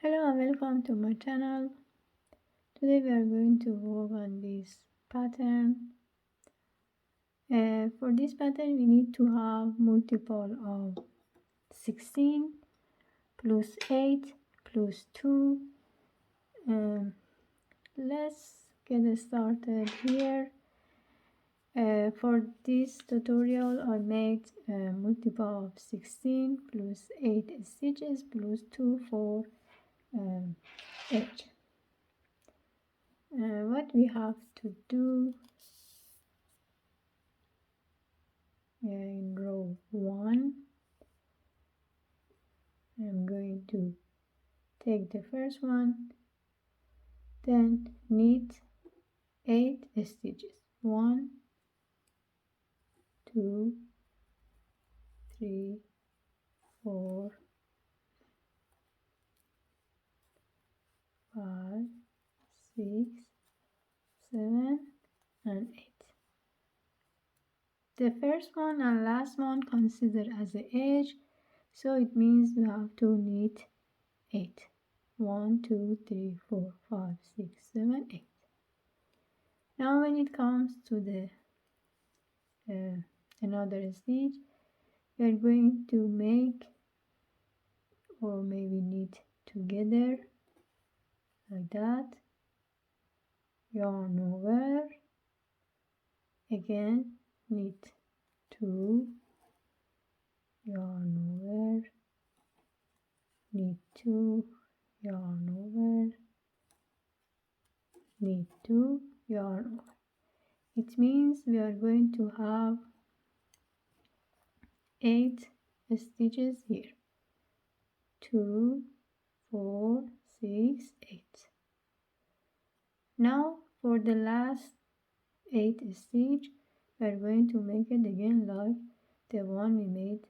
Hello and welcome to my channel. Today we are going to work on this pattern. For this pattern we need to have multiple of 16 plus 8 plus 2. Let's get started here. For this tutorial I made a multiple of 16 plus 8 stitches plus 2 for edge. What we have to do in row 1, I'm going to take the first one, then knit 8 stitches. 1, 2, 3, 4, 5, 6, 7, and 8. The first one and last one considered as the edge, so it means you have to knit 8. 1, 2, 3, 4, 5, 6, 7, 8. Now when it comes to the another stitch, we are going to make or maybe knit together like that, yarn over, again knit 2, yarn over, knit 2, yarn over, knit 2, yarn over. It means we are going to have 8 stitches here. 2, 4, 6, 8. Now for the last 8 stitch, we are going to make it again like the one we made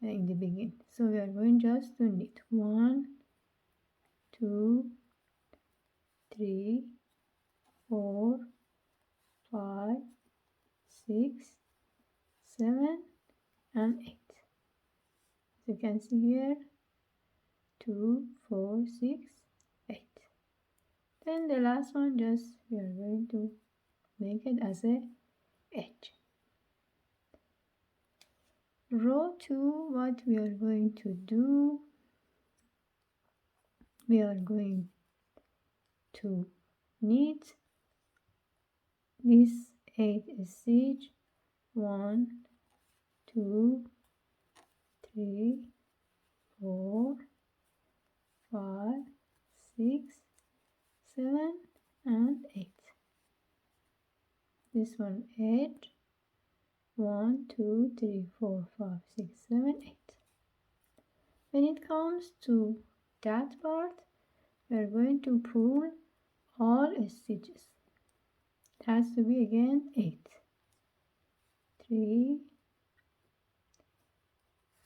in the beginning. So we are going just to knit 1, 2, 3, 4, 5, 6, 7, and 8. As you can see here, 2, 4, 6, 8. Then the last one, just we are going to make it as a edge. Row 2, what we are going to do, we are going to knit this 8 stitch, 1, 2, 3, 4, 5, 6, 7, and 8. This one edge, 1, 2, 3, 4, 5, 6, 7, 8. When it comes to that part, we are going to pull all stitches. It has to be again 8. 3,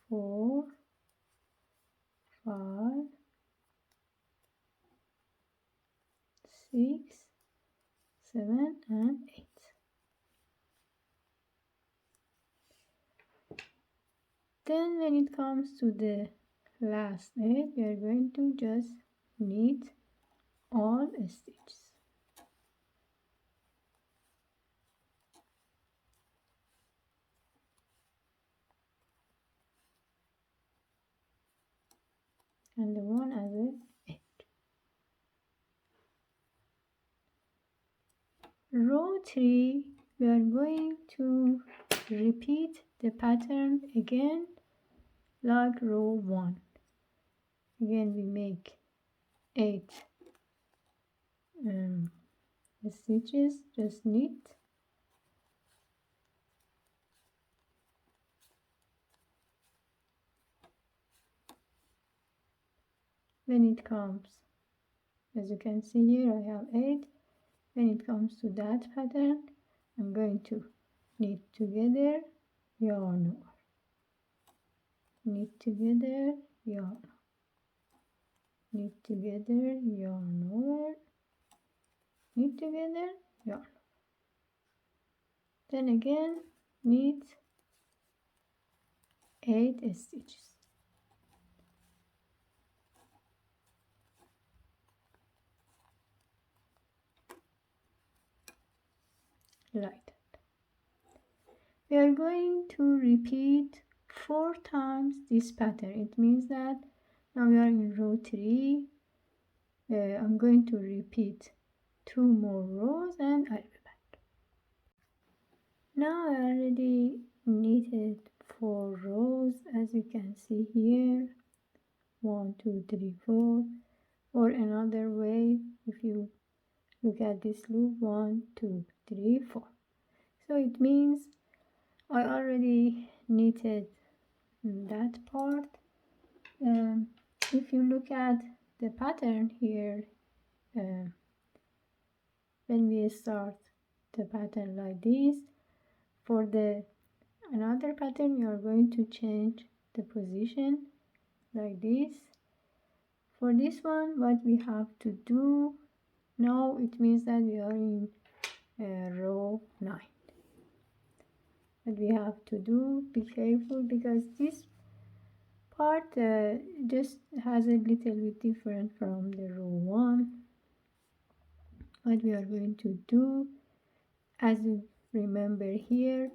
4, 5, 6, 7, and 8. Then when it comes to the last 8, we are going to just knit all stitches. And the one as a edge. Row 3, we are going to repeat the pattern again like row 1. Again we make 8 stitches, just knit. When it comes, as you can see here, I have 8. When it comes to that pattern, I'm going to knit together, yarn over, knit together, yarn over, knit together, yarn over, knit together, yarn over. Then again knit 8 stitches. like that. We are going to repeat 4 times this pattern. It means that now we are in row 3. I'm going to repeat 2 more rows and I'll be back. Now I already knitted 4 rows, as you can see here. 1, 2, 3, 4. Or another way, if you look at this loop, 1, 2, 3, 4. So it means I already knitted that part. If you look at the pattern here, when we start the pattern like this, for the another pattern we are going to change the position like this. For this one, what we have to do now, it means that we are in row 9. What we have to do, be careful, because this part just has a little bit different from the row 1. What we are going to do, as you remember here,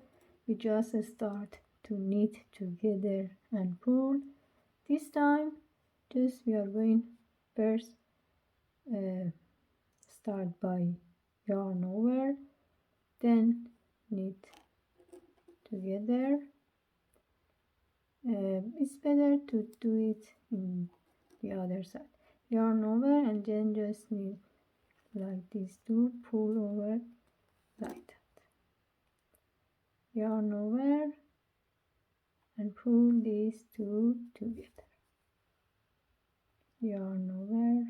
we just start to knit together and pull. This time just we are going first start by yarn over, then knit together. It's better to do it in the other side. Yarn over and then just knit like this to pull over like that. Yarn over and pull these two together. Yarn over,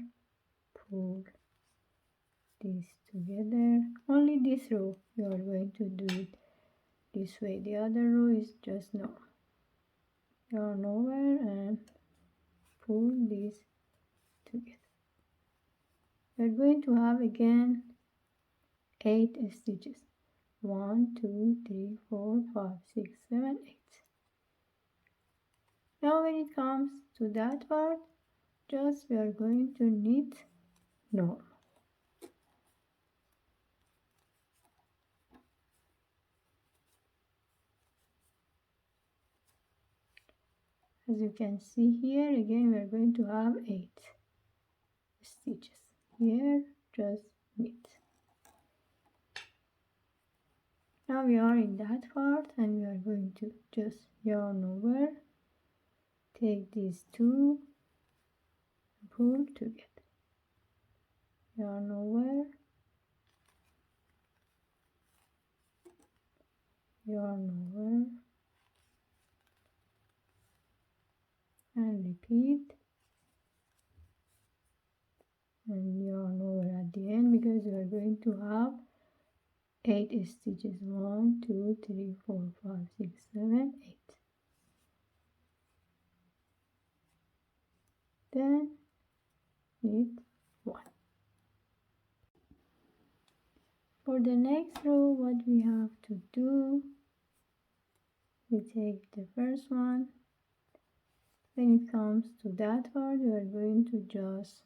pull these together. Only this row you are going to do it this way. The other row is just normal. Yarn over and pull these together. We are going to have again 8 stitches. 1, 2, 3, 4, 5, 6, 7, 8. Now when it comes to that part, just we are going to knit normal. As you can see here, again we are going to have 8 stitches. Here, just knit. Now we are in that part and we are going to just yarn over, take these two, pull together. Yarn over, yarn over, and repeat, and yarn over at the end, because we are going to have 8 stitches. 1, 2, 3, 4, 5, 6, 7, 8. Then knit 1. For the next row, what we have to do, we take the first one. When it comes to that part, we are going to just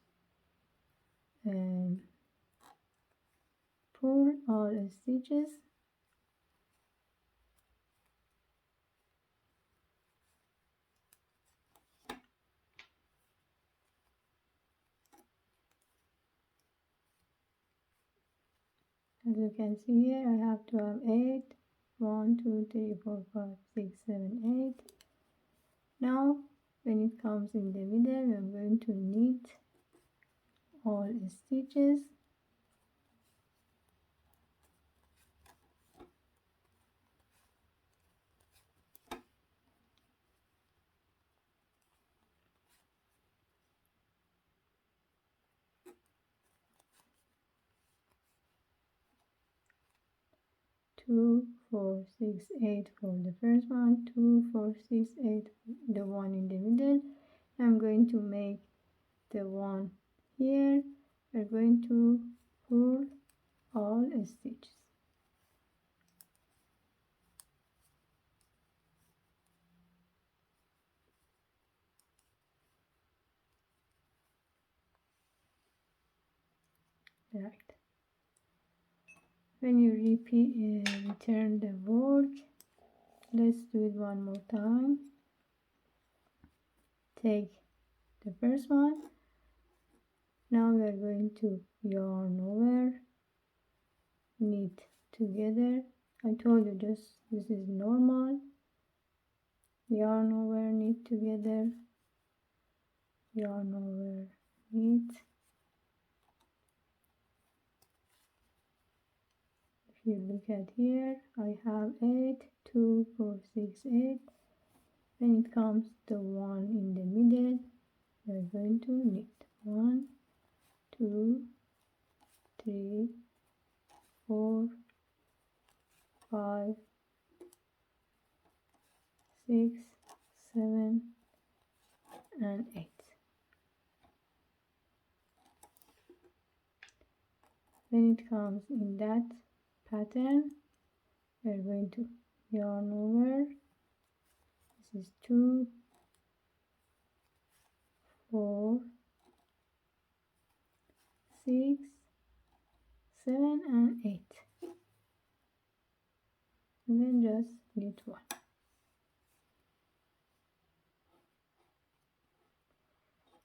pull all the stitches. As you can see here, I have to have 8. 1, 2, 3, 4, 5, 6, 7, 8. Now, when it comes in the middle, we are going to knit all stitches. Two, 4, 6, 8 for the first one, 2, 4, 6, 8 the one in the middle. I'm going to make the one here. We're going to pull all stitches. Right. When you return the work, let's do it one more time. Take the first one. Now we are going to yarn over, knit together. I told you just this is normal. Yarn over, knit together, yarn over, knit. If you look at here, I have 8, 2, 4, 6, 8. When it comes to the one in the middle, we are going to knit 1, 2, 3, 4, 5, 6, 7, and 8. When it comes in that pattern, we are going to yarn over. This is 2, 4, 6, 7, and 8. And then just knit 1.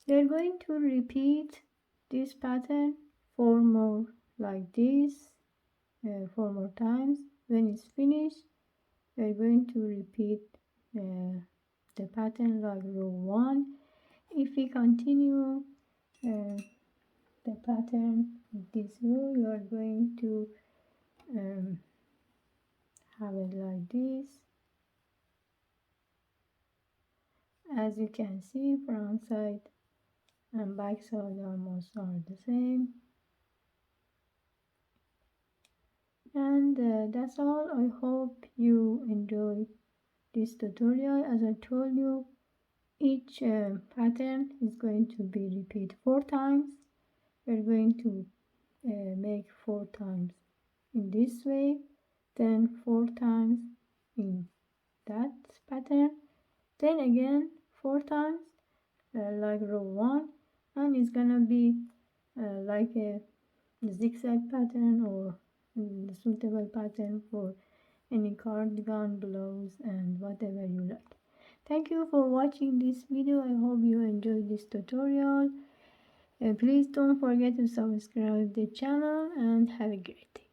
We are going to repeat this pattern 4 more like this, 4 more times. When it's finished, we are going to repeat the pattern like row 1. If we continue the pattern in this row, you are going to have it like this. As you can see, front side and back side almost are the same. And that's all. I hope you enjoyed this tutorial. As I told you, each pattern is going to be repeated 4 times. We're going to make 4 times in this way, then 4 times in that pattern, then again 4 times like row 1, and it's gonna be like a zigzag pattern or the suitable pattern for any cardigan, blouse, and whatever you like. Thank you for watching this video. I hope you enjoyed this tutorial. Please don't forget to subscribe the channel and have a great day.